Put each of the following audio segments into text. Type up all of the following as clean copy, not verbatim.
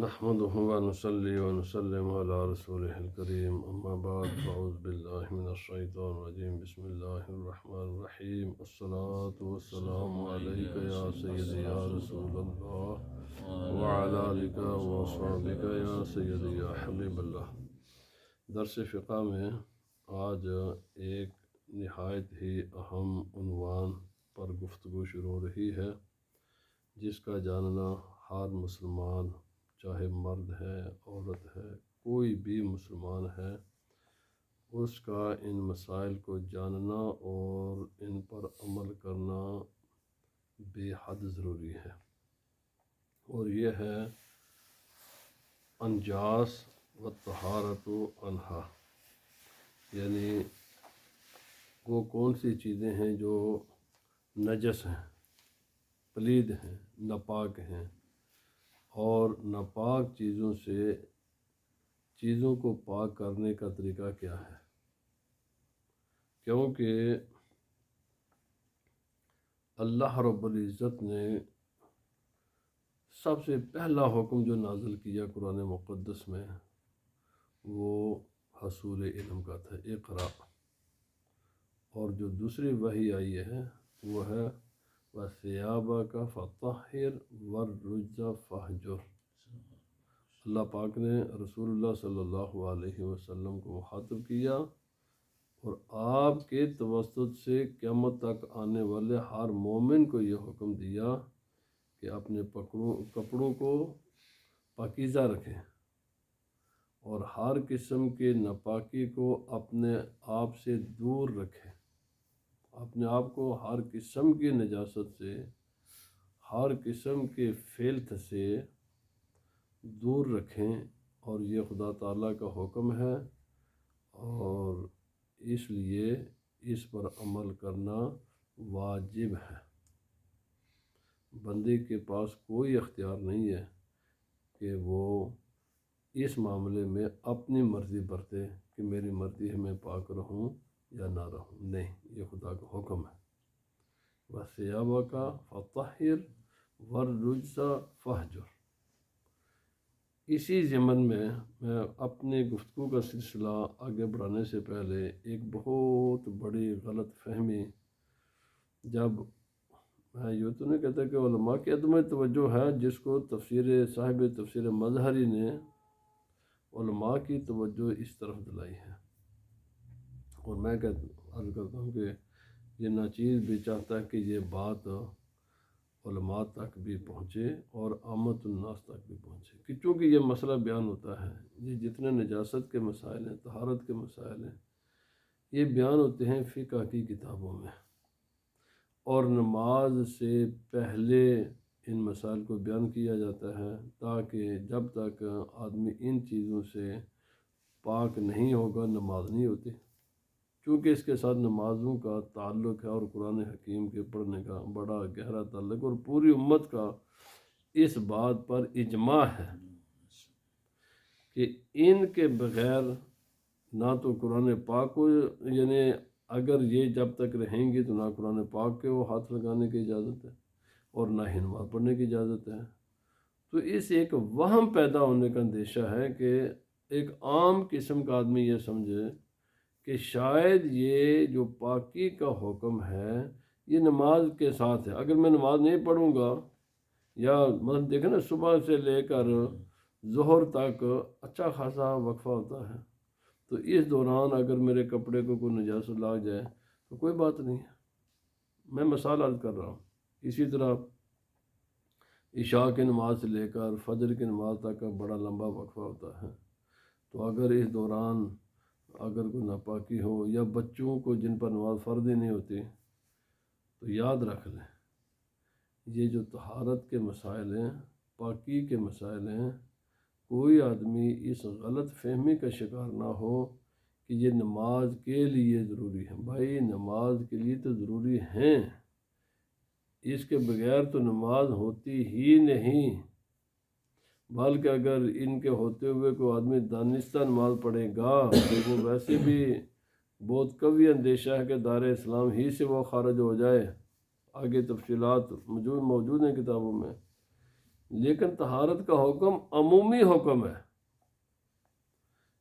نحمده ونصلي ونسلم على رسوله الكريم أما بعد فأعوذ بالله من الشيطان الرجيم بسم الله الرحمن الرحيم الصلاة والسلام عليك يا سيدي يا رسول الله وعلى آلك وأصحابك يا سيدي يا حبيب الله۔ درس فقہ میں آج ایک نہایت ہی اہم عنوان پر گفتگو شروع ہو رہی ہے، جس کا جاننا ہر مسلمان، چاہے مرد ہے عورت ہے، کوئی بھی مسلمان ہے، اس کا ان مسائل کو جاننا اور ان پر عمل کرنا بے حد ضروری ہے، اور یہ ہے انجاس و طہارت عنہا، یعنی وہ کون سی چیزیں ہیں جو نجس ہیں، پلید ہیں، ناپاک ہیں، اور ناپاک چیزوں سے چیزوں کو پاک کرنے کا طریقہ کیا ہے، کیونکہ اللہ رب العزت نے سب سے پہلا حکم جو نازل کیا قرآن مقدس میں وہ حصول علم کا تھا، اقرا، اور جو دوسری وحی آئی ہے وہ ہے وَثِيَابَكَ فَطَهِّرْ وَالرُّجْزَ فَاهْجُرْ۔ اللہ پاک نے رسول اللہ صلی اللہ علیہ وسلم کو مخاطب کیا اور آپ کے توسط سے قیامت تک آنے والے ہر مومن کو یہ حکم دیا کہ اپنے کپڑوں کو پاکیزہ رکھیں اور ہر قسم کے ناپاکی کو اپنے آپ سے دور رکھیں، اپنے آپ کو ہر قسم کی نجاست سے، ہر قسم کے فیلتھ سے دور رکھیں، اور یہ خدا تعالیٰ کا حکم ہے، اور اس لیے اس پر عمل کرنا واجب ہے۔ بندے کے پاس کوئی اختیار نہیں ہے کہ وہ اس معاملے میں اپنی مرضی برتے کہ میری مرضی ہے میں پاک رہوں یا نہ رہوں، نہیں، یہ خدا کا حکم ہے۔ وَثِيَابَكَ فَطَهِّرْ وَالرُّجْزَ فَاهْجُرْ۔ اسی ضمن میں اپنے گفتگو کا سلسلہ آگے بڑھانے سے پہلے ایک بہت بڑی غلط فہمی، جب میں یوں تو نہیں کہتا کہ علماء کی عدم توجہ ہے، جس کو صاحب تفسیر مظہری نے علماء کی توجہ اس طرف دلائی ہے، اور میں عرض کرتا ہوں کہ یہ ناچیز بھی چاہتا ہے کہ یہ بات علماء تک بھی پہنچے اور عامت الناس تک بھی پہنچے، کہ چونکہ یہ مسئلہ بیان ہوتا ہے، یہ جتنے نجاست کے مسائل ہیں، طہارت کے مسائل ہیں، یہ بیان ہوتے ہیں فقہ کی کتابوں میں، اور نماز سے پہلے ان مسائل کو بیان کیا جاتا ہے، تاکہ جب تک آدمی ان چیزوں سے پاک نہیں ہوگا نماز نہیں ہوتی، چونکہ اس کے ساتھ نمازوں کا تعلق ہے، اور قرآن حکیم کے پڑھنے کا بڑا گہرا تعلق، اور پوری امت کا اس بات پر اجماع ہے کہ ان کے بغیر نہ تو قرآن پاک کو، یعنی اگر یہ جب تک رہیں گی تو نہ قرآن پاک کے وہ ہاتھ لگانے کی اجازت ہے اور نہ ہی نماز پڑھنے کی اجازت ہے۔ تو اس ایک وہم پیدا ہونے کا اندیشہ ہے کہ ایک عام قسم کا آدمی یہ سمجھے کہ شاید یہ جو پاکی کا حکم ہے یہ نماز کے ساتھ ہے، اگر میں نماز نہیں پڑھوں گا، یا مثلا دیکھیں نا صبح سے لے کر ظہر تک اچھا خاصا وقفہ ہوتا ہے، تو اس دوران اگر میرے کپڑے کو کوئی نجاست لگ جائے تو کوئی بات نہیں ہے، میں مثال عرض کر رہا ہوں۔ اسی طرح عشاء کی نماز سے لے کر فجر کی نماز تک کا بڑا لمبا وقفہ ہوتا ہے، تو اگر اس دوران اگر کوئی ناپاکی ہو، یا بچوں کو جن پر نماز فرض ہی نہیں ہوتی، تو یاد رکھ لیں یہ جو طہارت کے مسائل ہیں، پاکی کے مسائل ہیں، کوئی آدمی اس غلط فہمی کا شکار نہ ہو کہ یہ نماز کے لیے ضروری ہے۔ بھائی نماز کے لیے تو ضروری ہیں، اس کے بغیر تو نماز ہوتی ہی نہیں، بلکہ اگر ان کے ہوتے ہوئے کوئی آدمی دانستہ نماز پڑھے گا تو وہ ویسے بھی بہت قوی اندیشہ ہے کہ دار اسلام ہی سے وہ خارج ہو جائے۔ آگے تفصیلات موجود ہیں کتابوں میں لیکن طہارت کا حکم عمومی حکم ہے،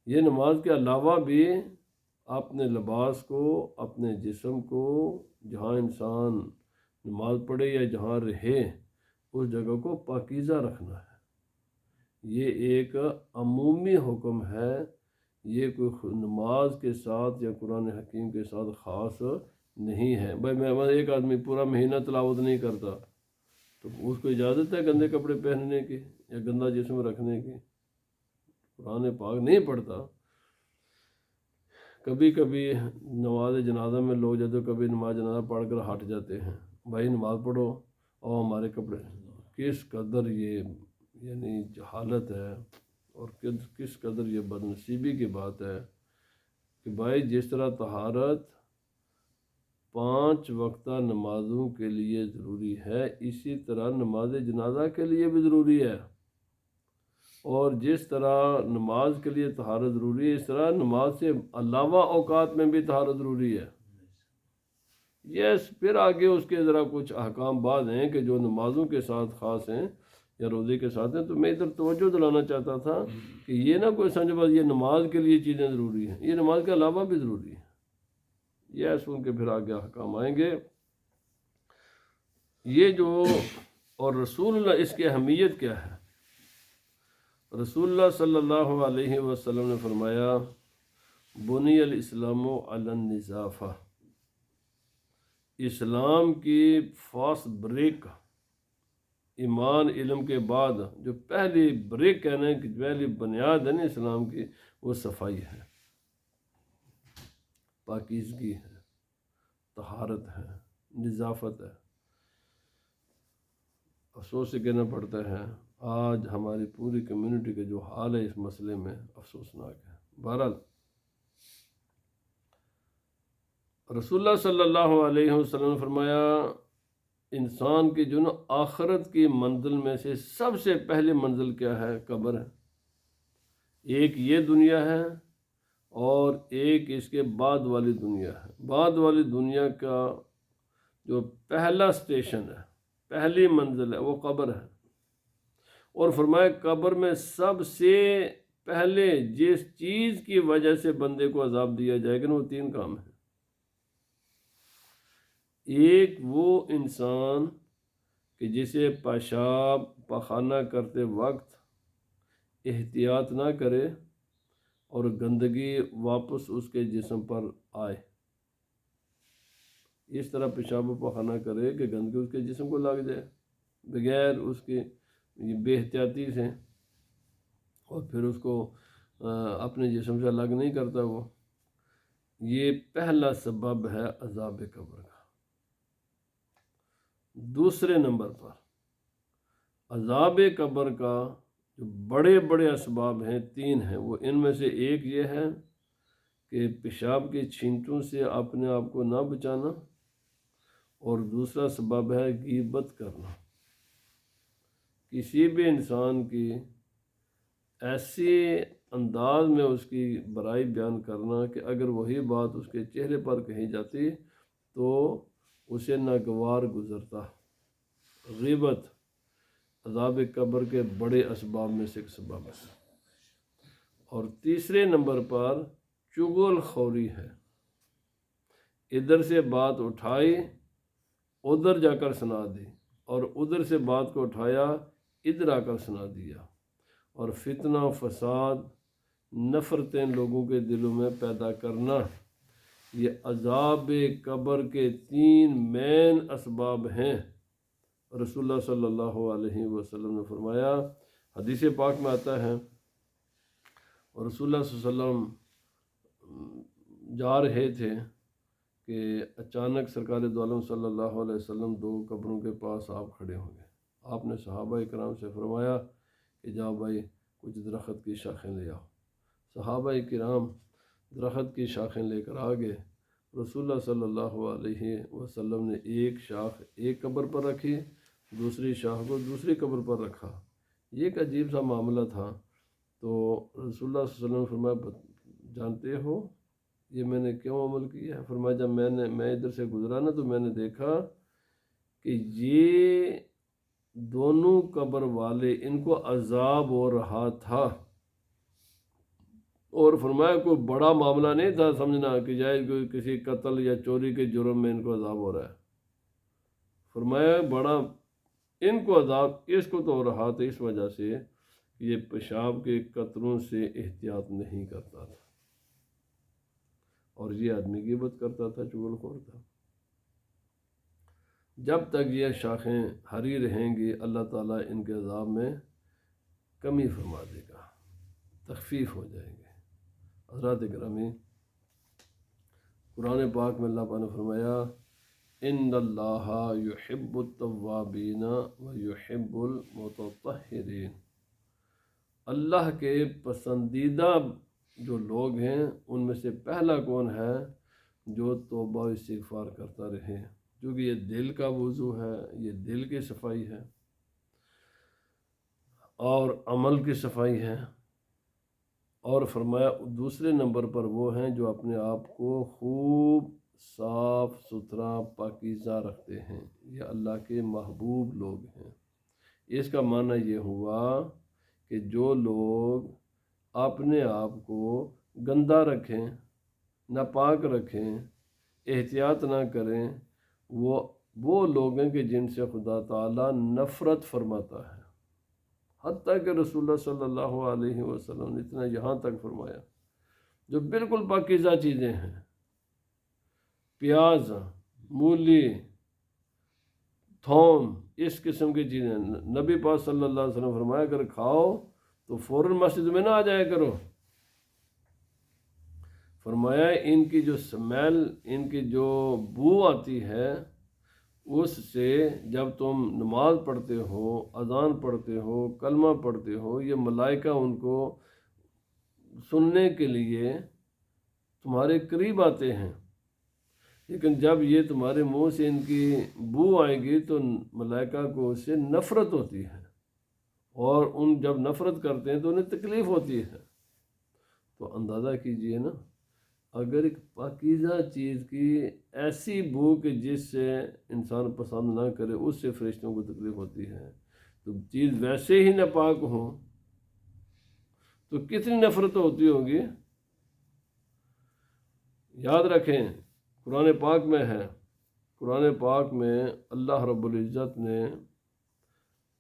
یہ نماز کے علاوہ بھی اپنے لباس کو، اپنے جسم کو، جہاں انسان نماز پڑھے یا جہاں رہے اس جگہ کو پاکیزہ رکھنا ہے۔ یہ ایک عمومی حکم ہے، یہ کوئی نماز کے ساتھ یا قرآن حکیم کے ساتھ خاص نہیں ہے۔ بھائی میں ایک آدمی پورا مہینہ تلاوت نہیں کرتا تو اس کو اجازت ہے گندے کپڑے پہننے کی یا گندا جسم رکھنے کی؟ قرآن پاک نہیں پڑھتا۔ کبھی کبھی نماز جنازہ میں لوگ جاتے، کبھی نماز جنازہ پڑھ کر ہٹ جاتے ہیں، بھائی نماز پڑھو اور ہمارے کپڑے، کس قدر یہ یعنی جہالت ہے اور کس قدر یہ بدنصیبی کی بات ہے کہ بھائی جس طرح طہارت 5 وقتہ نمازوں کے لیے ضروری ہے، اسی طرح نماز جنازہ کے لیے بھی ضروری ہے، اور جس طرح نماز کے لیے طہارت ضروری ہے اس طرح نماز سے علاوہ اوقات میں بھی طہارت ضروری ہے۔ یس، پھر آگے اس کے ذرا کچھ احکام بعد ہیں کہ جو نمازوں کے ساتھ خاص ہیں یا روزے کے ساتھ ہیں، تو میں ادھر توجہ دلانا چاہتا تھا کہ یہ نہ کوئی سمجھ بس یہ نماز کے لیے چیزیں ضروری ہیں، یہ نماز کے علاوہ بھی ضروری ہیں۔ یہ سن کے پھر آگے احکام آئیں گے۔ یہ جو اور رسول اللہ، اس کی اہمیت کیا ہے؟ رسول اللہ صلی اللہ علیہ وسلم نے فرمایا بنی الاسلام علی النظافہ، اسلام کی فاسٹ بریک، ایمان علم کے بعد جو پہلی بریک کہنا ہے کہ پہلی بنیاد ہے نا اسلام کی، وہ صفائی ہے، پاکیزگی ہے، طہارت ہے، نظافت ہے۔ افسوس سے کہنا پڑتا ہے آج ہماری پوری کمیونٹی کا جو حال ہے اس مسئلے میں افسوسناک ہے۔ بہرحال رسول اللہ صلی اللہ علیہ وسلم نے فرمایا انسان کی جو نا آخرت کی منزل میں سے سب سے پہلی منزل کیا ہے؟ قبر ہے۔ ایک یہ دنیا ہے اور ایک اس کے بعد والی دنیا ہے۔ بعد والی دنیا کا جو پہلا اسٹیشن ہے، پہلی منزل ہے، وہ قبر ہے۔ اور فرمایا قبر میں سب سے پہلے جس چیز کی وجہ سے بندے کو عذاب دیا جائے گا نا، وہ 3 کام ہیں۔ ایک وہ انسان کہ جسے پیشاب پخانہ کرتے وقت احتیاط نہ کرے اور گندگی واپس اس کے جسم پر آئے، اس طرح پیشاب و پخانہ کرے کہ گندگی اس کے جسم کو لگ جائے بغیر اس کی بے احتیاطی سے، اور پھر اس کو اپنے جسم سے الگ نہیں کرتا وہ۔ یہ پہلا سبب ہے عذاب قبر کا۔ دوسرے نمبر پر عذاب قبر کا جو بڑے بڑے اسباب ہیں 3 ہیں، وہ ان میں سے ایک یہ ہے کہ پیشاب کی چھینٹوں سے اپنے آپ کو نہ بچانا، اور دوسرا سبب ہے غیبت کرنا، کسی بھی انسان کی ایسے انداز میں اس کی برائی بیان کرنا کہ اگر وہی بات اس کے چہرے پر کہی جاتی تو اسے ناگوار گزرتا۔ غیبت عذاب قبر کے بڑے اسباب میں سے ایک سبب ہے۔ اور تیسرے نمبر پر چغل خوری ہے، ادھر سے بات اٹھائی ادھر جا کر سنا دی، اور ادھر سے بات کو اٹھایا ادھر آ کر سنا دیا، اور فتنہ فساد نفرتیں لوگوں کے دلوں میں پیدا کرنا، یہ عذاب قبر کے 3 مین اسباب ہیں۔ رسول اللہ صلی اللہ علیہ وسلم نے فرمایا، حدیث پاک میں آتا ہے، اور رسول اللہ صلی اللہ علیہ وسلم جا رہے تھے کہ اچانک سرکار دو عالم صلی اللہ علیہ وسلم 2 قبروں کے پاس آپ کھڑے ہوں گے۔ آپ نے صحابہ کرام سے فرمایا کہ جاؤ بھائی کچھ درخت کی شاخیں لے آؤ۔ صحابہ کرام درخت کی شاخیں لے کر آ گئے۔ رسول اللہ صلی اللہ علیہ وسلم نے ایک شاخ ایک قبر پر رکھی، دوسری شاخ کو دوسری قبر پر رکھا۔ یہ ایک عجیب سا معاملہ تھا۔ تو رسول اللہ صلی اللہ علیہ وسلم نے فرمایا جانتے ہو یہ میں نے کیوں عمل کیا ہے؟ فرمایا جب میں ادھر سے گزرا نا تو میں نے دیکھا کہ یہ دونوں قبر والے ان کو عذاب ہو رہا تھا، اور فرمایا کوئی بڑا معاملہ نہیں تھا سمجھنا کہ جائے کوئی کسی قتل یا چوری کے جرم میں ان کو عذاب ہو رہا ہے۔ فرمایا بڑا ان کو عذاب اس کو تو ہو رہا تھا اس وجہ سے کہ یہ پیشاب کے قطروں سے احتیاط نہیں کرتا تھا، اور یہ آدمی غیبت کرتا تھا، چغل خور تھا۔ جب تک یہ شاخیں ہری رہیں گی اللہ تعالیٰ ان کے عذاب میں کمی فرما دے گا، تخفیف ہو جائیں گے۔ حضرات گرامی، قرآن پاک میں اللہ پاک نے فرمایا ان اللہ یحب التوابین ویحب المتطہرین، اللہ کے پسندیدہ جو لوگ ہیں ان میں سے پہلا کون ہے؟ جو توبہ و استغفار کرتا رہے، کیونکہ یہ دل کا وضو ہے، یہ دل کی صفائی ہے اور عمل کی صفائی ہے۔ اور فرمایا دوسرے نمبر پر وہ ہیں جو اپنے آپ کو خوب صاف ستھرا پاکیزہ رکھتے ہیں، یہ اللہ کے محبوب لوگ ہیں۔ اس کا معنی یہ ہوا کہ جو لوگ اپنے آپ کو گندہ رکھیں، ناپاک رکھیں، احتیاط نہ کریں، وہ لوگ ہیں کہ جن سے خدا تعالیٰ نفرت فرماتا ہے۔ حتیٰ کہ رسول اللہ صلی اللہ علیہ وسلم نے اتنا یہاں تک فرمایا جو بالکل پاکیزہ چیزیں ہیں، پیاز، مولی، تھوم، اس قسم کی چیزیں، نبی پاک صلی اللہ علیہ وسلم فرمایا اگر کھاؤ تو فوراً مسجد میں نہ آ جایا کرو۔ فرمایا ان کی جو سمیل، ان کی جو بو آتی ہے، اس سے جب تم نماز پڑھتے ہو، اذان پڑھتے ہو، کلمہ پڑھتے ہو، یہ ملائکہ ان کو سننے کے لیے تمہارے قریب آتے ہیں، لیکن جب یہ تمہارے منہ سے ان کی بو آئے گی تو ملائکہ کو اس سے نفرت ہوتی ہے، اور ان جب نفرت کرتے ہیں تو انہیں تکلیف ہوتی ہے۔ تو اندازہ کیجئے نا، اگر ایک پاکیزہ چیز کی ایسی بو کہ جس سے انسان پسند نہ کرے اس سے فرشتوں کو تکلیف ہوتی ہے، تو چیز ویسے ہی ناپاک ہو تو کتنی نفرت ہوتی ہوگی۔ یاد رکھیں قرآن پاک میں ہے، قرآن پاک میں اللہ رب العزت نے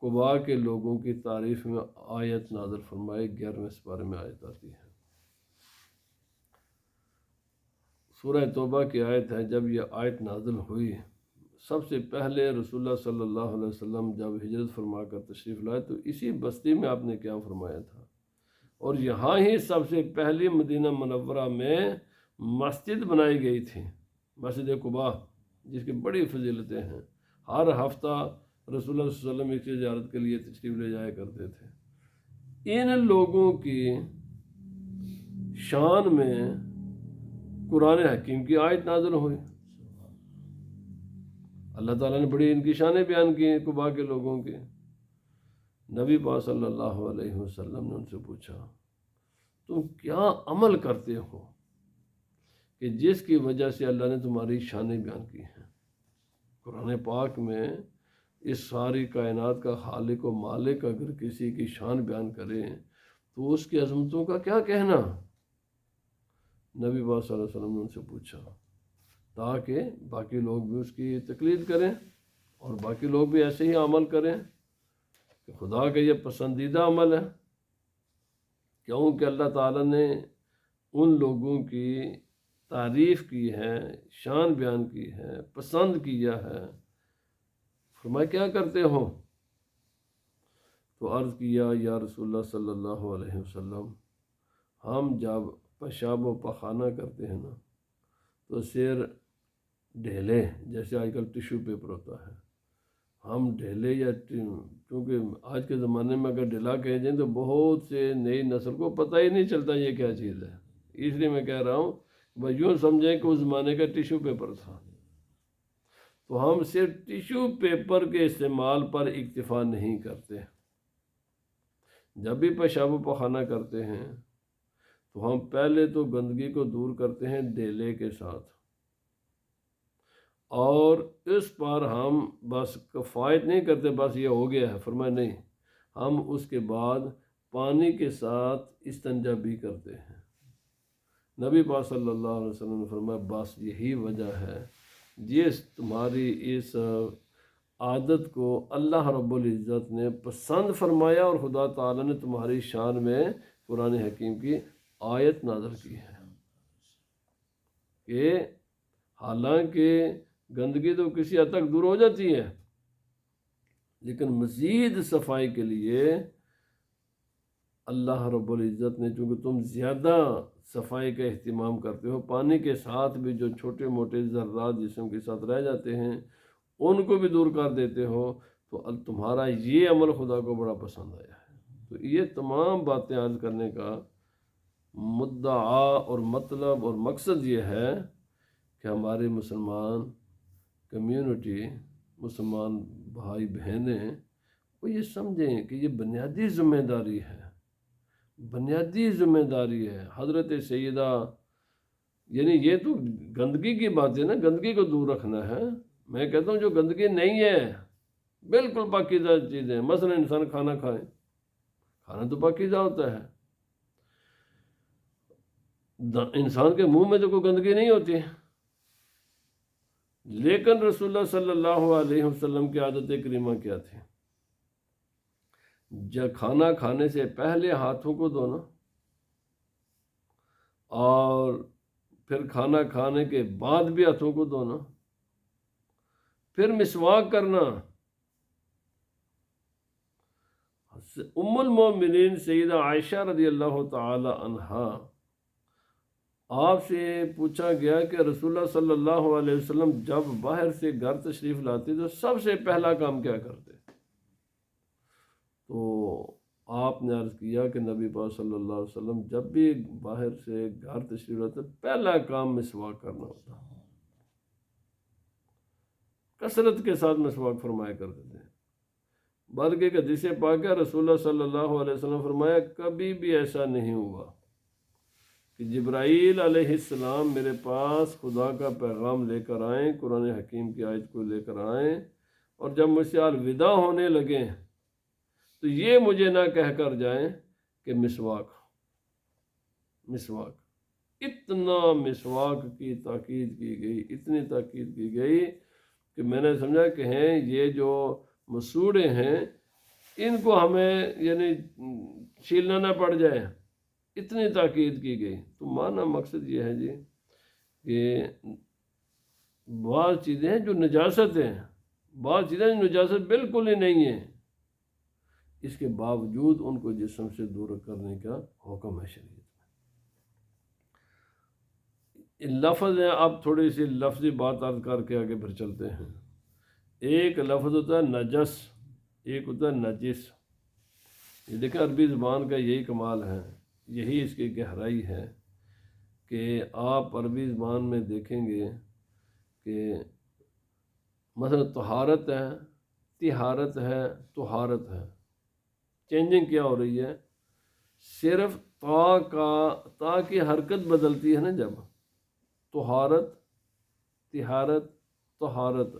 قباء کے لوگوں کی تعریف میں آیت نازل فرمائی، 11ویں سپارے میں آیت آتی ہے، سورہ توبہ کی آیت ہے۔ جب یہ آیت نازل ہوئی، سب سے پہلے رسول اللہ صلی اللہ علیہ وسلم جب ہجرت فرما کر تشریف لائے تو اسی بستی میں آپ نے قیام فرمایا تھا، اور یہاں ہی سب سے پہلی مدینہ منورہ میں مسجد بنائی گئی تھی، مسجد قباء، جس کی بڑی فضیلتیں ہیں۔ ہر ہفتہ رسول اللہ صلی اللہ علیہ وسلم اس کی زیارت کے لیے تشریف لے جایا کرتے تھے۔ ان لوگوں کی شان میں قرآن حکیم کی آیت نازل ہوئی، اللہ تعالیٰ نے بڑی ان کی شانیں بیان کی قباء کے لوگوں کی۔ نبی پاک صلی اللہ علیہ وسلم نے ان سے پوچھا تم کیا عمل کرتے ہو کہ جس کی وجہ سے اللہ نے تمہاری شانیں بیان کی ہیں؟ قرآن پاک میں اس ساری کائنات کا خالق و مالک اگر کسی کی شان بیان کرے تو اس کی عظمتوں کا کیا کہنا؟ نبی پاک صلی اللہ علیہ وسلم نے ان سے پوچھا تاکہ باقی لوگ بھی اس کی تقلید کریں اور باقی لوگ بھی ایسے ہی عمل کریں کہ خدا کا یہ پسندیدہ عمل ہے، کیونکہ اللہ تعالیٰ نے ان لوگوں کی تعریف کی ہے، شان بیان کی ہے، پسند کیا ہے۔ فرمایا کیا کرتے ہو؟ تو عرض کیا یا رسول اللہ صلی اللہ علیہ وسلم، ہم جب پیشاب و پخانہ کرتے ہیں نا تو سیر ڈھیلے، جیسے آج کل ٹیشو پیپر ہوتا ہے، ہم ڈھیلے یا کیونکہ آج کے زمانے میں اگر ڈھیلا کہہ جائیں تو بہت سے نئی نسل کو پتہ ہی نہیں چلتا یہ کیا چیز ہے، اس لیے میں کہہ رہا ہوں بھائی یوں سمجھیں کہ اس زمانے کا ٹیشو پیپر تھا۔ تو ہم صرف ٹیشو پیپر کے استعمال پر اکتفا نہیں کرتے، جب بھی پیشاب و پخانہ کرتے ہیں تو ہم پہلے تو گندگی کو دور کرتے ہیں ڈیلے کے ساتھ، اور اس پر ہم بس کفایت نہیں کرتے بس یہ ہو گیا ہے، فرمایا نہیں، ہم اس کے بعد پانی کے ساتھ استنجا بھی کرتے ہیں۔ نبی پاک صلی اللہ علیہ وسلم نے فرمایا بس یہی وجہ ہے جس تمہاری اس عادت کو اللہ رب العزت نے پسند فرمایا، اور خدا تعالیٰ نے تمہاری شان میں قرآن حکیم کی آیت نازل کی ہے کہ حالانکہ گندگی تو کسی حد تک دور ہو جاتی ہے، لیکن مزید صفائی کے لیے اللہ رب العزت نے، چونکہ تم زیادہ صفائی کا اہتمام کرتے ہو، پانی کے ساتھ بھی جو چھوٹے موٹے ذرات جسم کے ساتھ رہ جاتے ہیں ان کو بھی دور کر دیتے ہو، تو تمہارا یہ عمل خدا کو بڑا پسند آیا ہے۔ تو یہ تمام باتیں عرض کرنے کا مدعا اور مطلب اور مقصد یہ ہے کہ ہماری مسلمان کمیونٹی، مسلمان بھائی بہنیں وہ یہ سمجھیں کہ یہ بنیادی ذمہ داری ہے، بنیادی ذمہ داری ہے۔ حضرت سیدہ، یعنی یہ تو گندگی کی بات ہے نا، گندگی کو دور رکھنا ہے۔ میں کہتا ہوں جو گندگی نہیں ہے بالکل پاکیزہ چیزیں، مثلا انسان کھانا کھائے، کھانا تو پاکیزہ ہوتا ہے، انسان کے منہ میں تو کوئی گندگی نہیں ہوتی، لیکن رسول اللہ صلی اللہ علیہ وسلم کی عادت کریمہ کیا تھی؟ جب کھانا کھانے سے پہلے ہاتھوں کو دھونا، اور پھر کھانا کھانے کے بعد بھی ہاتھوں کو دھونا، پھر مسواک کرنا۔ ام المومنین سیدہ عائشہ رضی اللہ تعالی عنہا، آپ سے پوچھا گیا کہ رسول اللہ صلی اللہ علیہ وسلم جب باہر سے گھر تشریف لاتے تو سب سے پہلا کام کیا کرتے؟ تو آپ نے عرض کیا کہ نبی پاک صلی اللہ علیہ وسلم جب بھی باہر سے گھر تشریف لاتے پہلا کام مسواک کرنا ہوتا، کثرت کے ساتھ مسواک فرمایا کرتے تھے۔ بلکہ کہ حدیث پاک ہے، رسول اللہ صلی اللہ علیہ وسلم فرمایا کبھی بھی ایسا نہیں ہوا کہ جبرائیل علیہ السلام میرے پاس خدا کا پیغام لے کر آئیں، قرآن حکیم کی آیت کو لے کر آئیں، اور جب مجھ سے الوداع ہونے لگیں تو یہ مجھے نہ کہہ کر جائیں کہ مسواک مسواک۔ اتنا مسواک کی تاکید کی گئی، اتنی تاکید کی گئی کہ میں نے سمجھا کہ ہیں یہ جو مسوڑے ہیں ان کو ہمیں یعنی چھیلنا نہ پڑ جائے، اتنی تاکید کی گئی۔ تو معنی مقصد یہ ہے جی کہ بعض چیزیں ہیں جو نجاست ہیں، بعض چیزیں جو نجاست بالکل ہی نہیں ہیں، اس کے باوجود ان کو جسم سے دور کرنے کا حکم ہے شریعت میں۔ لفظ ہیں، اب تھوڑی سی لفظی بات عرض کر کے آگے پھر چلتے ہیں۔ ایک لفظ ہوتا ہے نجس، ایک ہوتا ہے نجس۔ یہ دیکھیں عربی زبان کا یہی کمال ہے، یہی اس کی گہرائی ہے کہ آپ عربی زبان میں دیکھیں گے کہ مثلا طہارت ہے، طہارت ہے، طہارت ہے، چینجنگ کیا ہو رہی ہے؟ صرف تا کی حرکت بدلتی ہے نا، جب طہارت، طہارت، طہارت،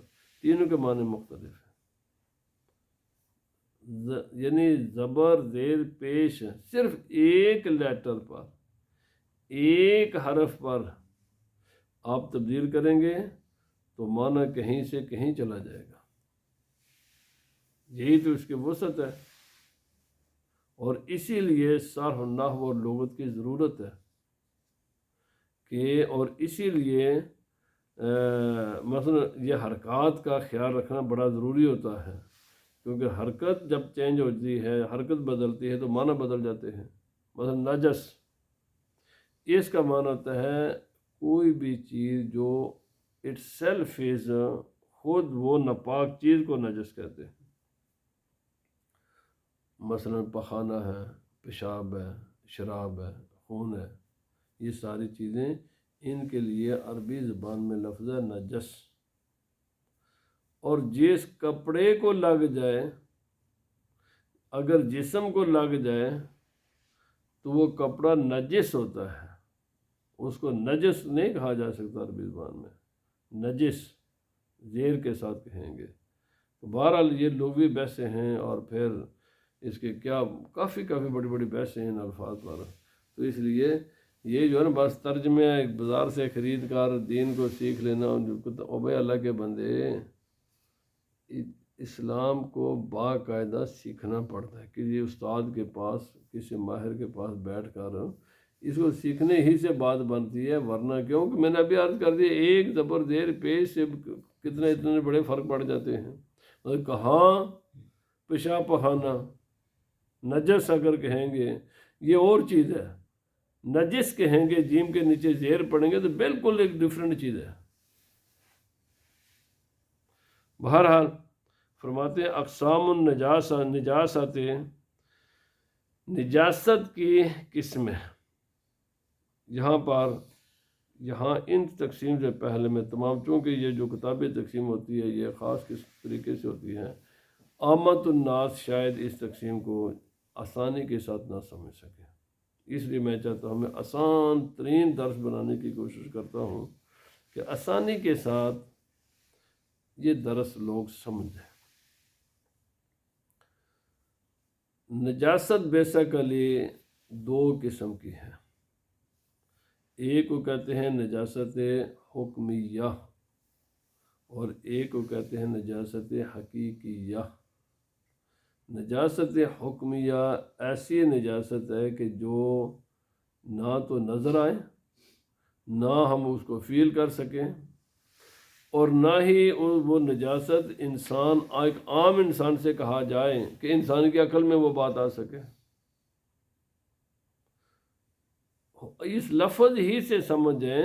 تینوں کے معنی مختلف ہیں۔ یعنی زبر زیر پیش صرف ایک لیٹر پر، ایک حرف پر آپ تبدیل کریں گے تو معنی کہیں سے کہیں چلا جائے گا۔ یہی تو اس کی وسعت ہے، اور اسی لیے صرف نحو اور لغت کی ضرورت ہے کہ، اور اسی لیے مثلا یہ حرکات کا خیال رکھنا بڑا ضروری ہوتا ہے، کیونکہ حرکت جب چینج ہوتی ہے، حرکت بدلتی ہے تو معنی بدل جاتے ہیں۔ مثلا نجس، اس کا معنی ہوتا ہے کوئی بھی چیز جو اٹ سیلف از، خود وہ ناپاک چیز کو نجس کہتے ہیں۔ مثلا پخانہ ہے، پیشاب ہے، شراب ہے، خون ہے، یہ ساری چیزیں ان کے لیے عربی زبان میں لفظ ہے نجس۔ اور جس کپڑے کو لگ جائے، اگر جسم کو لگ جائے تو وہ کپڑا نجس ہوتا ہے، اس کو نجس نہیں کہا جا سکتا عربی زبان میں، نجس زیر کے ساتھ کہیں گے۔ تو بہرحال یہ لغوی بحثیں ہیں، اور پھر اس کے کیا کافی بڑی بڑی بحثیں ہیں ان الفاظ پر۔ تو اس لیے یہ جو ہے نا بس ترجمہ ایک بازار سے خرید کر دین کو سیکھ لینا، بھائی اللہ کے بندے، اسلام کو باقاعدہ سیکھنا پڑتا ہے، کسی استاد کے پاس، کسی ماہر کے پاس بیٹھ کر اس کو سیکھنے ہی سے بات بنتی ہے، ورنہ کیوں کہ میں نے ابھی عرض کر دیا ایک زبر زیر پیش سے اتنے بڑے فرق پڑ جاتے ہیں۔ اور کہاں پیشاب پخانا نجس اگر کہیں گے یہ اور چیز ہے، نجس کہیں گے جیم کے نیچے زیر پڑیں گے تو بالکل ایک ڈفرینٹ چیز ہے۔ بہرحال فرماتے ہیں اقسام نجاست کی قسمیں، یہاں ان تقسیم سے پہلے میں تمام، چونکہ یہ جو کتابی تقسیم ہوتی ہے یہ خاص کس طریقے سے ہوتی ہے، عامت الناس شاید اس تقسیم کو آسانی کے ساتھ نہ سمجھ سکے، اس لیے میں چاہتا ہوں، میں آسان ترین درس بنانے کی کوشش کرتا ہوں کہ آسانی کے ساتھ یہ درس لوگ سمجھیں۔ نجاست بیسیکلی دو قسم کی ہے، ایک کو کہتے ہیں نجاست حکمیہ اور ایک کو کہتے ہیں نجاست حقیقیہ۔ نجاست حکمیہ ایسی نجاست ہے کہ جو نہ تو نظر آئے، نہ ہم اس کو فیل کر سکیں، اور نہ ہی وہ نجاست ایک عام انسان سے کہا جائے کہ انسان کی عقل میں وہ بات آ سکے۔ اس لفظ ہی سے سمجھیں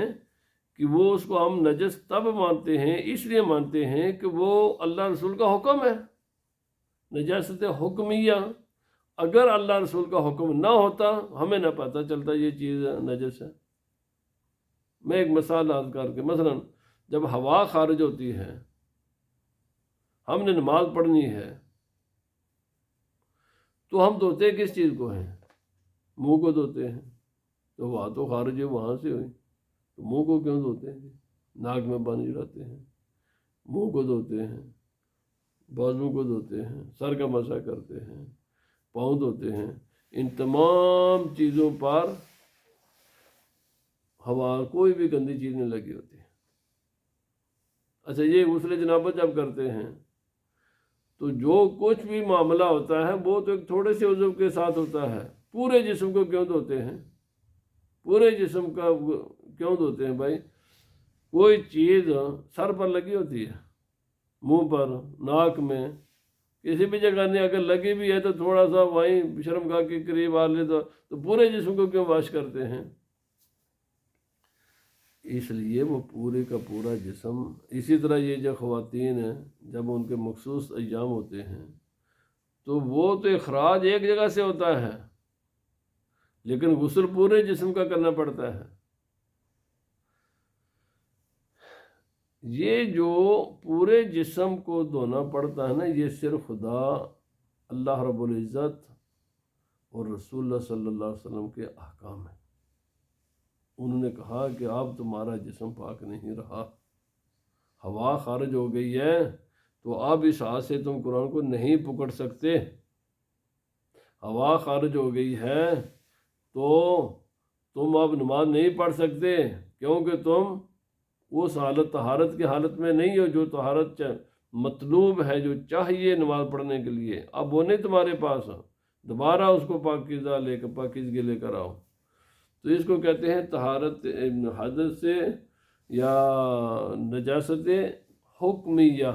کہ وہ اس کو ہم نجس تب مانتے ہیں، اس لیے مانتے ہیں کہ وہ اللہ رسول کا حکم ہے۔ نجاست حکمیہ، اگر اللہ رسول کا حکم نہ ہوتا ہمیں نہ پتہ چلتا یہ چیز نجس ہے۔ میں ایک مثال عرض کر کے، مثلا جب ہوا خارج ہوتی ہے، ہم نے نماز پڑھنی ہے، تو ہم دھوتے کس چیز کو ہیں؟ منہ کو دھوتے ہیں، تو ہوا تو خارج ہے وہاں سے ہوئی، تو منہ کو کیوں دھوتے ہیں؟ ناک میں پانی چڑھاتے ہیں، منہ کو دھوتے ہیں، بازو کو دھوتے ہیں، سر کا مسح کرتے ہیں، پاؤں دھوتے ہیں، ان تمام چیزوں پر ہوا کوئی بھی گندی چیز نہیں لگی ہوتی۔ اچھا، یہ غسل جنابت جب کرتے ہیں تو جو کچھ بھی معاملہ ہوتا ہے وہ تو ایک تھوڑے سے عضو کے ساتھ ہوتا ہے، پورے جسم کو کیوں دھوتے ہیں؟ پورے جسم کا کیوں دھوتے ہیں بھائی؟ کوئی چیز سر پر لگی ہوتی ہے، منہ پر، ناک میں، کسی بھی جگہ نہیں، اگر لگی بھی ہے تو تھوڑا سا وہیں شرمگاہ کے قریب آ لے تو پورے جسم کو کیوں واش کرتے ہیں؟ اس لیے وہ پورے کا پورا جسم۔ اسی طرح یہ جو خواتین ہیں جب ان کے مخصوص ایام ہوتے ہیں تو وہ تو اخراج ایک جگہ سے ہوتا ہے، لیکن غسل پورے جسم کا کرنا پڑتا ہے۔ یہ جو پورے جسم کو دھونا پڑتا ہے نا، یہ صرف خدا اللہ رب العزت اور رسول اللہ صلی اللہ علیہ وسلم کے احکام ہیں۔ انہوں نے کہا کہ اب تمہارا جسم پاک نہیں رہا، ہوا خارج ہو گئی ہے، تو اب اس ہاتھ سے تم قرآن کو نہیں پکڑ سکتے۔ ہوا خارج ہو گئی ہے تو تم اب نماز نہیں پڑھ سکتے، کیونکہ تم اس حالت طہارت کی حالت میں نہیں ہو جو طہارت مطلوب ہے، جو چاہیے نماز پڑھنے کے لیے، اب وہ نہیں تمہارے پاس، دوبارہ اس کو پاکیزگی لے کر آؤ۔ تو اس کو کہتے ہیں طہارت حدث سے یا نجاست حکمیہ،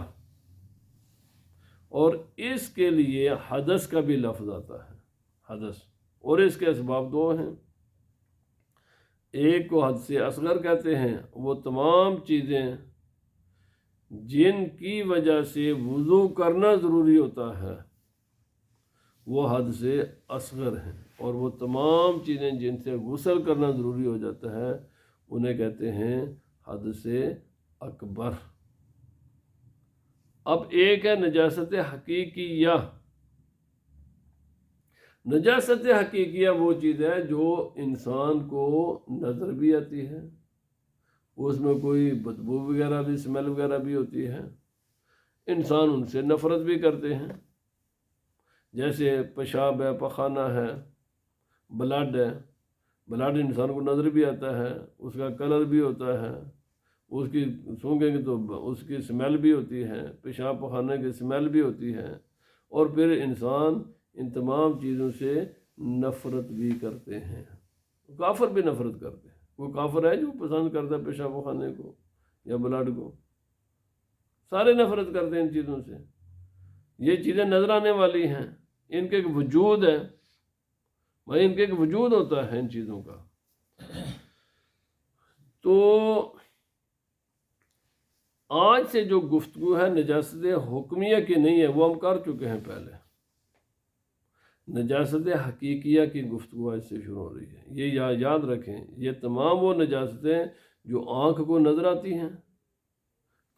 اور اس کے لیے حدث کا بھی لفظ آتا ہے، حدث، اور اس کے اسباب دو ہیں۔ ایک کو حدث اصغر کہتے ہیں، وہ تمام چیزیں جن کی وجہ سے وضو کرنا ضروری ہوتا ہے وہ حدث اصغر ہیں، اور وہ تمام چیزیں جن سے غسل کرنا ضروری ہو جاتا ہے انہیں کہتے ہیں حدث اکبر۔ اب ایک ہے نجاست حقیقیہ۔ نجاست حقیقیہ وہ چیز ہے جو انسان کو نظر بھی آتی ہے اس میں کوئی بدبو وغیرہ بھی، اسمیل وغیرہ بھی ہوتی ہے، انسان ان سے نفرت بھی کرتے ہیں، جیسے پیشاب ہے، پخانہ ہے، بلڈ ہے، بلڈ انسان کو نظر بھی آتا ہے، اس کا کلر بھی ہوتا ہے، اس کی سونگیں گے تو اس کی اسمیل بھی ہوتی ہے، پیشاب پخانے کی اسمیل بھی ہوتی ہے، اور پھر انسان ان تمام چیزوں سے نفرت بھی کرتے ہیں۔ کافر بھی نفرت کرتے ہیں، وہ کافر ہے جو پسند کرتا ہے پیشاب پخانے کو یا بلڈ کو، سارے نفرت کرتے ہیں ان چیزوں سے۔ یہ چیزیں نظر آنے والی ہیں، ان کے ایک وجود ہے بھائی، ان کے ایک وجود ہوتا ہے ان چیزوں کا۔ تو آج سے جو گفتگو ہے نجاست حکمیہ کی نہیں ہے، وہ ہم کر چکے ہیں پہلے۔ نجاست حقیقیہ کی گفتگو آج سے شروع ہو رہی ہے۔ یہ یاد رکھیں، یہ تمام وہ نجاستیں جو آنکھ کو نظر آتی ہیں،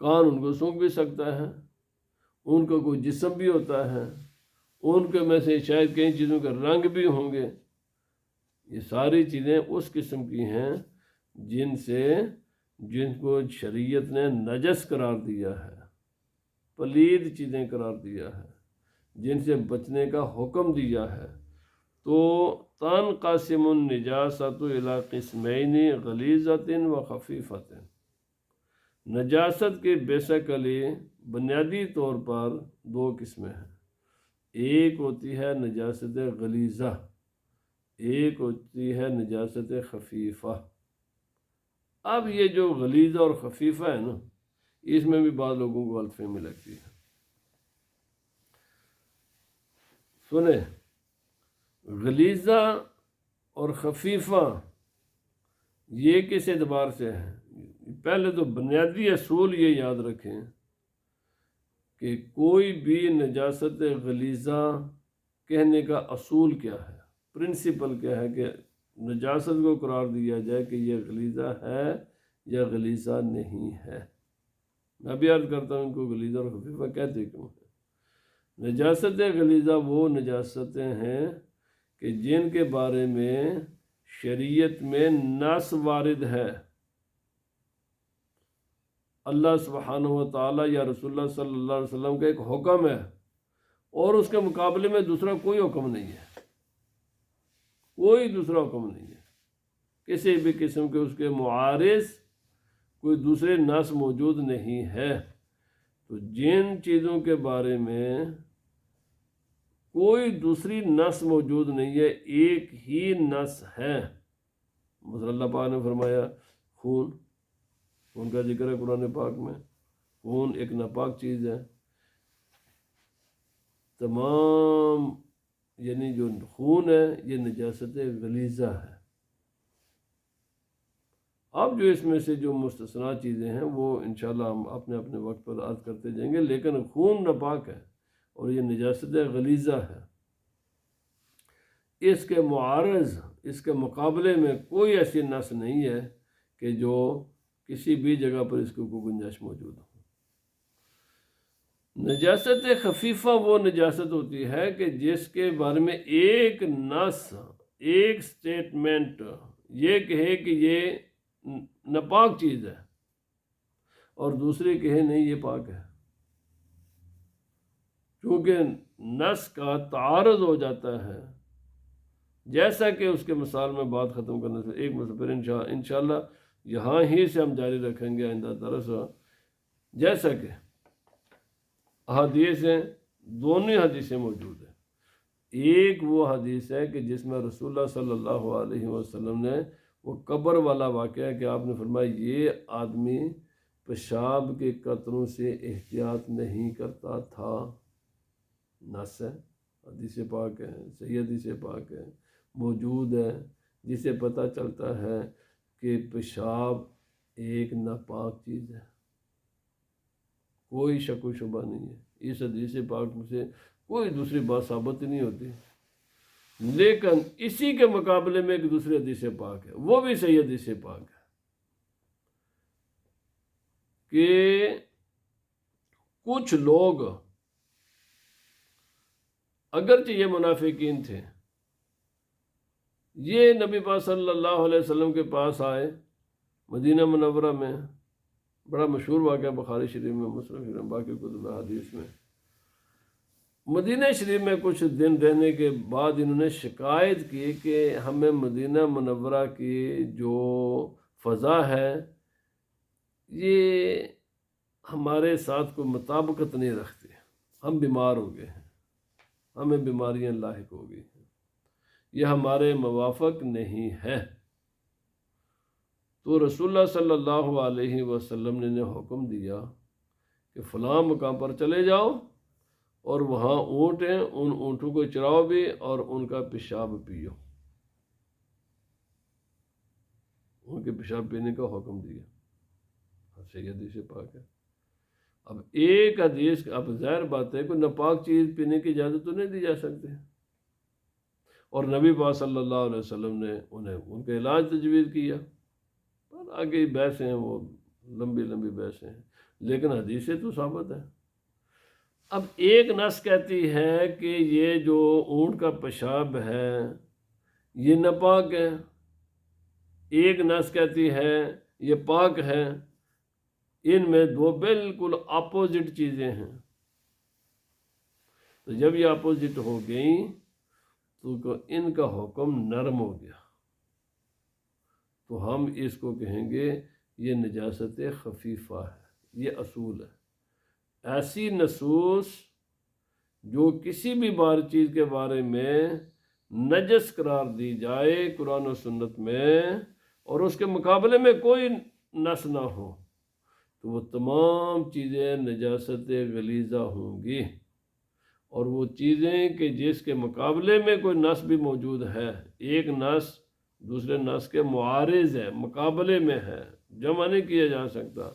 کان ان کو سونگھ بھی سکتا ہے، ان کا کوئی جسم بھی ہوتا ہے، ان کے میں سے شاید کئی چیزوں کے رنگ بھی ہوں گے، یہ ساری چیزیں اس قسم کی ہیں جن کو شریعت نے نجس قرار دیا ہے، پلید چیزیں قرار دیا ہے، جن سے بچنے کا حکم دیا ہے۔ تو تنقسم النجاست الی قسمین غلیظۃ و خفیفۃ۔ نجاست کے بیسیکلی بنیادی طور پر دو قسمیں ہیں، ایک ہوتی ہے نجاست غلیظہ، ایک ہوتی ہے نجاست خفیفہ۔ اب یہ جو غلیظہ اور خفیفہ ہے نا، اس میں بھی بعض لوگوں کو غلط فہمی لگتی ہے۔ سنیں، غلیظہ اور خفیفہ یہ کس اعتبار سے ہے؟ پہلے تو بنیادی اصول یہ یاد رکھیں کہ کوئی بھی نجاست غلیظہ کہنے کا اصول کیا ہے، پرنسپل کیا ہے کہ نجاست کو قرار دیا جائے کہ یہ غلیظہ ہے یا غلیظہ نہیں ہے۔ میں بھی عرض کرتا ہوں ان کو غلیظہ اور خفیفہ کہتے کیوں ہیں۔ نجاست غلیظہ وہ نجاستیں ہیں کہ جن کے بارے میں شریعت میں نص وارد ہے، اللہ سبحانہ و تعالیٰ یا رسول اللہ صلی اللہ علیہ وسلم کا ایک حکم ہے، اور اس کے مقابلے میں دوسرا کوئی حکم نہیں ہے، کوئی دوسرا حکم نہیں ہے، کسی بھی قسم کے اس کے معارض کوئی دوسرے نص موجود نہیں ہے۔ تو جن چیزوں کے بارے میں کوئی دوسری نص موجود نہیں ہے، ایک ہی نص ہے، مثلا اللہ پاک نے فرمایا خون کا ذکر ہے قرآن پاک میں، خون ایک ناپاک چیز ہے، تمام یعنی جو خون ہے یہ نجاست غلیظہ ہے۔ اب جو اس میں سے جو مستثنا چیزیں ہیں وہ انشاءاللہ ہم اپنے اپنے وقت پر عرض کرتے جائیں گے، لیکن خون ناپاک ہے اور یہ نجاست غلیظہ ہے، اس کے معارض، اس کے مقابلے میں کوئی ایسی نص نہیں ہے کہ جو کسی بھی جگہ پر اس کو کوئی گنجائش موجود ہو۔ نجاست خفیفہ وہ نجاست ہوتی ہے کہ جس کے بارے میں ایک نص، ایک سٹیٹمنٹ یہ کہے کہ یہ ناپاک چیز ہے، اور دوسری کہے نہیں یہ پاک ہے، کیونکہ نص کا تعارض ہو جاتا ہے۔ جیسا کہ اس کے مثال میں بات ختم کرنے سے ایک مثال پھر انشاءاللہ یہاں ہی سے ہم جاری رکھیں گے آئندہ درس، جیسا کہ حدیث ہیں، دونوں حدیثیں موجود ہیں۔ ایک وہ حدیث ہے کہ جس میں رسول اللہ صلی اللہ علیہ وسلم نے وہ قبر والا واقعہ کہ آپ نے فرمایا یہ آدمی پیشاب کے قطروں سے احتیاط نہیں کرتا تھا، نص ہے، حدیث پاک ہے، صحیح حدیث پاک ہے، موجود ہے، جسے پتہ چلتا ہے کہ پیشاب ایک ناپاک چیز ہے، کوئی شک و شبہ نہیں ہے۔ اس حدیث پاک میں سے کوئی دوسری بات ثابت نہیں ہوتی، لیکن اسی کے مقابلے میں ایک دوسری حدیث پاک ہے، وہ بھی صحیح حدیث پاک ہے کہ کچھ لوگ اگرچہ یہ منافقین تھے، یہ نبی پاک صلی اللہ علیہ وسلم کے پاس آئے مدینہ منورہ میں بڑا مشہور واقعہ بخاری شریف میں، مسلم شریف میں، باقی کتب حدیث میں، مدینہ شریف میں کچھ دن رہنے کے بعد انہوں نے شکایت کی کہ ہمیں مدینہ منورہ کی جو فضا ہے یہ ہمارے ساتھ کوئی مطابقت نہیں رکھتی، ہم بیمار ہو گئے ہیں، ہمیں بیماریاں لاحق ہو گئی ہیں، یہ ہمارے موافق نہیں ہے۔ تو رسول اللہ صلی اللہ علیہ وسلم نے حکم دیا کہ فلاں مقام پر چلے جاؤ اور وہاں اونٹ ہیں، ان اونٹوں کو چراؤ بھی اور ان کا پیشاب پیو، ان کے پیشاب پینے کا حکم دیا۔ صحیح حدیث پاک ہے۔ اب ایک حدیث، اب ظاہر بات ہے کوئی ناپاک چیز پینے کی اجازت تو نہیں دی جا سکتی، اور نبی پاک صلی اللہ علیہ وسلم نے انہیں ان کا علاج تجویز کیا، اور آگے بحثیں ہیں، وہ لمبی لمبی بحثیں ہیں، لیکن حدیثیں تو ثابت ہے۔ اب ایک نص کہتی ہے کہ یہ جو اونٹ کا پیشاب ہے یہ ناپاک ہے، ایک نص کہتی ہے یہ پاک ہے، ان میں دو بالکل اپوزٹ چیزیں ہیں۔ تو جب یہ اپوزٹ ہو گئیں تو ان کا حکم نرم ہو گیا، تو ہم اس کو کہیں گے یہ نجاست خفیفہ ہے، یہ اصول ہے۔ ایسی نصوص جو کسی بھی چیز کے بارے میں نجس قرار دی جائے قرآن و سنت میں، اور اس کے مقابلے میں کوئی نص نہ ہو، تو وہ تمام چیزیں نجاست غلیظہ ہوں گی، اور وہ چیزیں کہ جس کے مقابلے میں کوئی نص بھی موجود ہے، ایک نص دوسرے نص کے معارض ہے، مقابلے میں ہے، جمع نہیں کیا جا سکتا،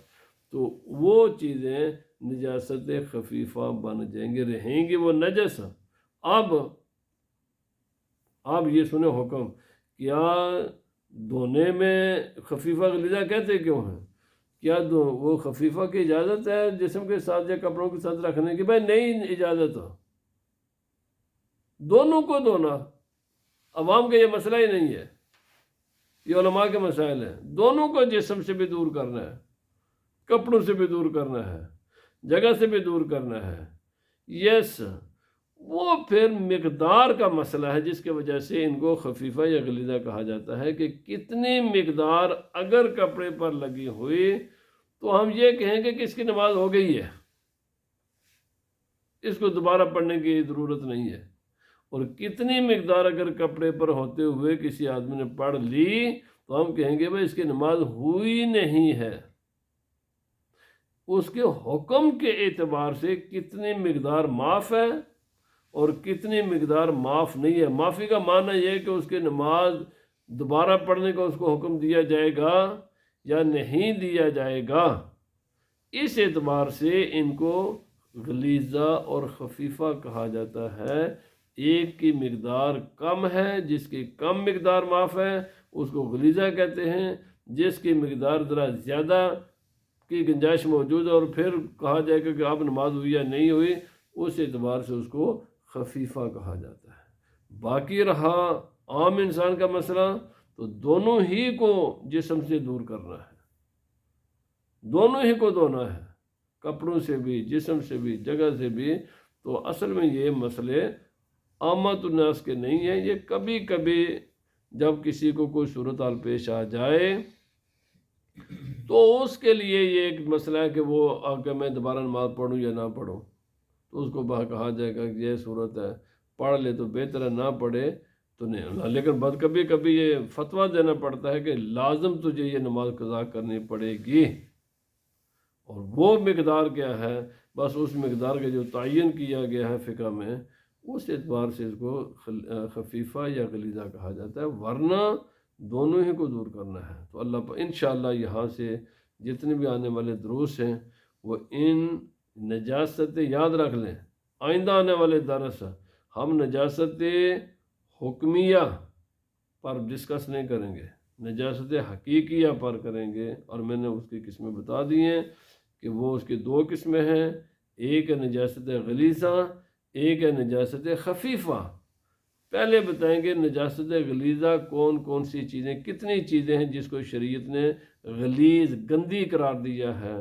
تو وہ چیزیں نجاست خفیفہ بن جائیں گے، رہیں گی وہ نجس۔ اب یہ سنیں حکم، کیا دھونے میں خفیفہ غلیظہ کہتے کیوں ہیں؟ کیا وہ خفیفہ کی اجازت ہے جسم کے ساتھ یا کپڑوں کے ساتھ رکھنے کی؟ بھائی نہیں اجازت ہو، دونوں کو دھونا، عوام کا یہ مسئلہ ہی نہیں ہے، یہ علماء کے مسائل ہیں، دونوں کو جسم سے بھی دور کرنا ہے، کپڑوں سے بھی دور کرنا ہے، جگہ سے بھی دور کرنا ہے۔ یس، وہ پھر مقدار کا مسئلہ ہے جس کی وجہ سے ان کو خفیفہ یا غلیظہ کہا جاتا ہے، کہ کتنی مقدار اگر کپڑے پر لگی ہوئی تو ہم یہ کہیں گے کہ اس کی نماز ہو گئی ہے، اس کو دوبارہ پڑھنے کی ضرورت نہیں ہے، اور کتنی مقدار اگر کپڑے پر ہوتے ہوئے کسی آدمی نے پڑھ لی تو ہم کہیں گے بھائی اس کی نماز ہوئی نہیں ہے۔ اس کے حکم کے اعتبار سے کتنی مقدار معاف ہے اور کتنی مقدار معاف نہیں ہے۔ معافی کا معنی یہ ہے کہ اس کی نماز دوبارہ پڑھنے کا اس کو حکم دیا جائے گا یا نہیں دیا جائے گا، اس اعتبار سے ان کو غلیظہ اور خفیفہ کہا جاتا ہے۔ ایک کی مقدار کم ہے، جس کی کم مقدار معاف ہے اس کو غلیظہ کہتے ہیں، جس کی مقدار ذرا زیادہ کی گنجائش موجود ہے اور پھر کہا جائے گا کہ اب نماز ہوئی یا نہیں ہوئی، اس اعتبار سے اس کو خفیفہ کہا جاتا ہے۔ باقی رہا عام انسان کا مسئلہ، تو دونوں ہی کو جسم سے دور کرنا ہے، دونوں ہی کو دھونا ہے، کپڑوں سے بھی، جسم سے بھی، جگہ سے بھی۔ تو اصل میں یہ مسئلے عامت الناس کے نہیں ہیں، یہ کبھی کبھی جب کسی کو کوئی صورتحال پیش آ جائے تو اس کے لیے یہ ایک مسئلہ ہے کہ وہ کہ میں دوبارہ نماز پڑھوں یا نہ پڑھوں، تو اس کو کہا جائے گا کہ یہ صورت ہے، پڑھ لے تو بہتر ہے، نہ پڑھے تو نہیں۔ لیکن کبھی کبھی یہ فتویٰ دینا پڑتا ہے کہ لازم تجھے یہ نماز قضا کرنی پڑے گی، اور وہ مقدار کیا ہے، بس اس مقدار کا جو تعین کیا گیا ہے فقہ میں، اس اعتبار سے اس کو خفیفہ یا غلیظہ کہا جاتا ہے، ورنہ دونوں ہی کو دور کرنا ہے۔ تو اللہ انشاءاللہ یہاں سے جتنے بھی آنے والے دروس ہیں وہ ان نجاست، یاد رکھ لیں آئندہ آنے والے درس ہم نجاست حکمیہ پر ڈسکس نہیں کریں گے، نجاست حقیقیہ پر کریں گے، اور میں نے اس کی قسمیں بتا دی ہیں کہ وہ اس کی دو قسمیں ہیں، ایک ہے نجاست غلیظہ، ایک ہے نجاست خفیفہ۔ پہلے بتائیں گے نجاست غلیظہ کون کون سی چیزیں، کتنی چیزیں ہیں جس کو شریعت نے غلیظ گندی قرار دیا ہے،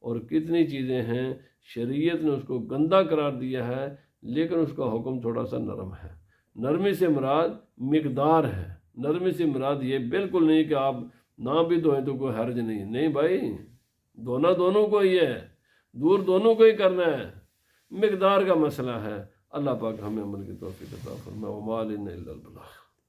اور کتنی چیزیں ہیں شریعت نے اس کو گندا قرار دیا ہے لیکن اس کا حکم تھوڑا سا نرم ہے۔ نرمی سے مراد مقدار ہے، نرمی سے مراد یہ بالکل نہیں کہ آپ نہ بھی دھوئیں تو کوئی حرج نہیں، نہیں بھائی، دھونا دونوں کو ہی ہے، دور دونوں کو ہی کرنا ہے، مقدار کا مسئلہ ہے۔ اللہ پاک ہمیں عمل کی توفیق عطا فرمائے۔ وما علینا الا البلاغ۔